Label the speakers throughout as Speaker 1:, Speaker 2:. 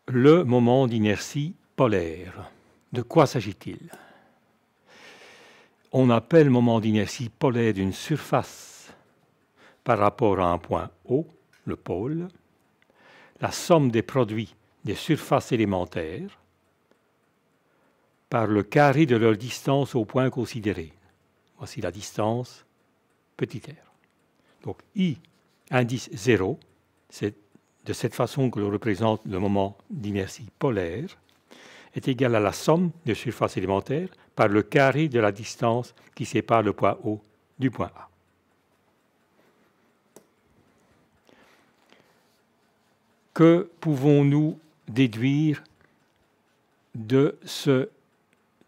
Speaker 1: Le moment d'inertie polaire. De quoi s'agit-il? On appelle moment d'inertie polaire d'une surface par rapport à un point O, le pôle, la somme des produits des surfaces élémentaires par le carré de leur distance au point considéré. Voici la distance petit r. Donc I indice 0, c'est de cette façon que l'on représente le moment d'inertie polaire, est égal à la somme des surfaces élémentaires par le carré de la distance qui sépare le point O du point A. Que pouvons-nous déduire de ce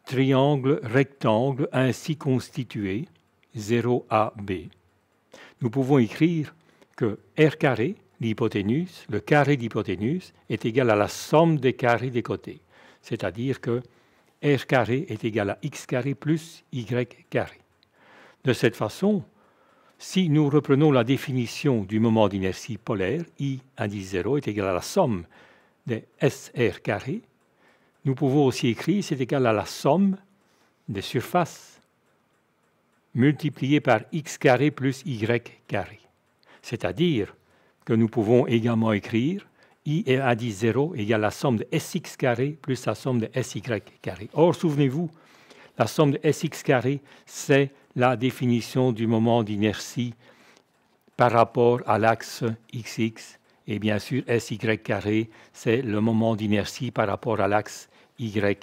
Speaker 1: triangle rectangle ainsi constitué, 0AB? Nous pouvons écrire que R carré, l'hypoténuse, le carré d'hypoténuse, est égal à la somme des carrés des côtés. C'est-à-dire que R carré est égal à X carré plus Y carré. De cette façon, si nous reprenons la définition du moment d'inertie polaire, I indice 0 est égal à la somme des SR carré, nous pouvons aussi écrire c'est égal à la somme des surfaces multipliées par X carré plus Y carré. C'est-à-dire que nous pouvons également écrire I indice 0 égale la somme de Sx carré plus la somme de Sy carré. Or, souvenez-vous, la somme de Sx carré, c'est la définition du moment d'inertie par rapport à l'axe XX. Et bien sûr, Sy carré, c'est le moment d'inertie par rapport à l'axe YY.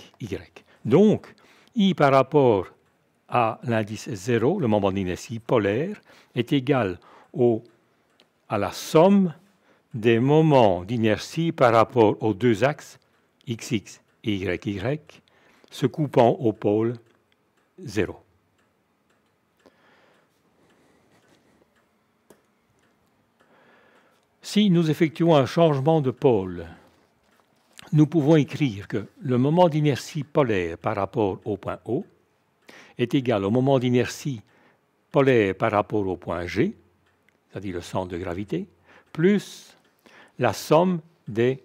Speaker 1: Donc, I par rapport à l'indice 0, le moment d'inertie polaire, est égal à la somme des moments d'inertie par rapport aux deux axes XX et YY se coupant au pôle 0. Si nous effectuons un changement de pôle, nous pouvons écrire que le moment d'inertie polaire par rapport au point O est égal au moment d'inertie polaire par rapport au point G, c'est-à-dire le centre de gravité, plus la somme des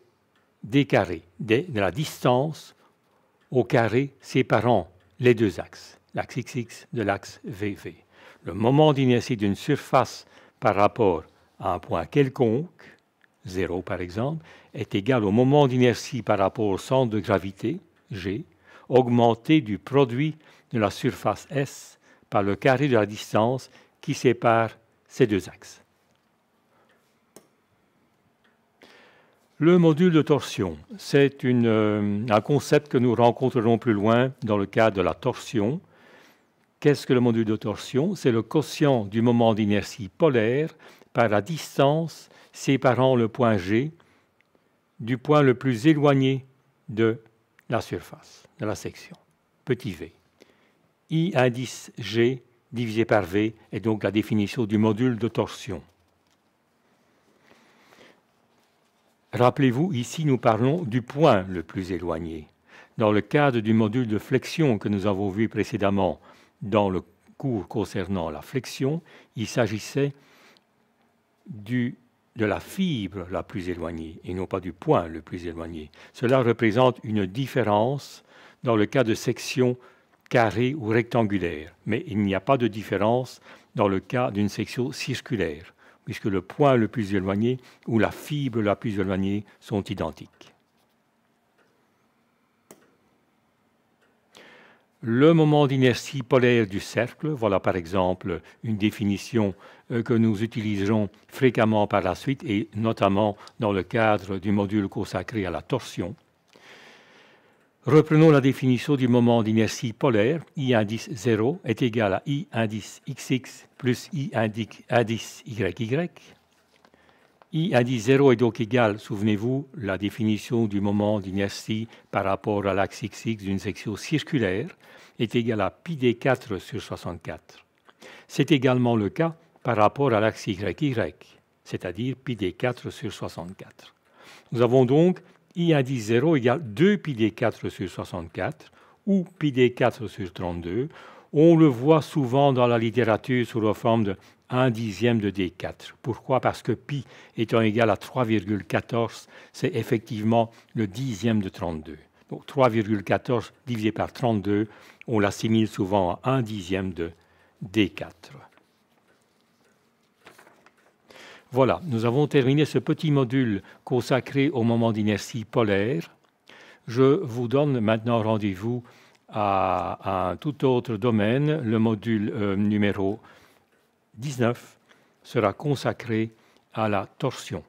Speaker 1: carrés, de la distance au carré séparant les deux axes, l'axe XX de l'axe VV. Le moment d'inertie d'une surface par rapport à un point quelconque, 0 par exemple, est égal au moment d'inertie par rapport au centre de gravité, G, augmenté du produit de la surface S par le carré de la distance qui sépare ces deux axes. Le module de torsion, c'est un concept que nous rencontrerons plus loin dans le cadre de la torsion. Qu'est-ce que le module de torsion? C'est le quotient du moment d'inertie polaire par la distance séparant le point G du point le plus éloigné de la surface, de la section, petit v. I indice G divisé par V est donc la définition du module de torsion. Rappelez-vous, ici nous parlons du point le plus éloigné. Dans le cadre du module de flexion que nous avons vu précédemment dans le cours concernant la flexion, il s'agissait de la fibre la plus éloignée et non pas du point le plus éloigné. Cela représente une différence dans le cas de section carrée ou rectangulaire, mais il n'y a pas de différence dans le cas d'une section circulaire, puisque le point le plus éloigné ou la fibre la plus éloignée sont identiques. Le moment d'inertie polaire du cercle, voilà par exemple une définition que nous utiliserons fréquemment par la suite et notamment dans le cadre du module consacré à la torsion. Reprenons la définition du moment d'inertie polaire. I indice 0 est égal à I indice XX plus I indice YY. I indice 0 est donc égal, souvenez-vous, la définition du moment d'inertie par rapport à l'axe XX d'une section circulaire est égal à pi d4 sur 64. C'est également le cas par rapport à l'axe YY, c'est-à-dire pi d4 sur 64. Nous avons donc I indice 0 égale 2 pi d4 sur 64 ou pi d4 sur 32. On le voit souvent dans la littérature sous la forme de 1 dixième de d4. Pourquoi? Parce que pi étant égal à 3,14, c'est effectivement le dixième de 32. Donc 3,14 divisé par 32, on l'assimile souvent à 1 dixième de d4. Voilà, nous avons terminé ce petit module consacré au moment d'inertie polaire. Je vous donne maintenant rendez-vous à un tout autre domaine. Le module numéro 19 sera consacré à la torsion.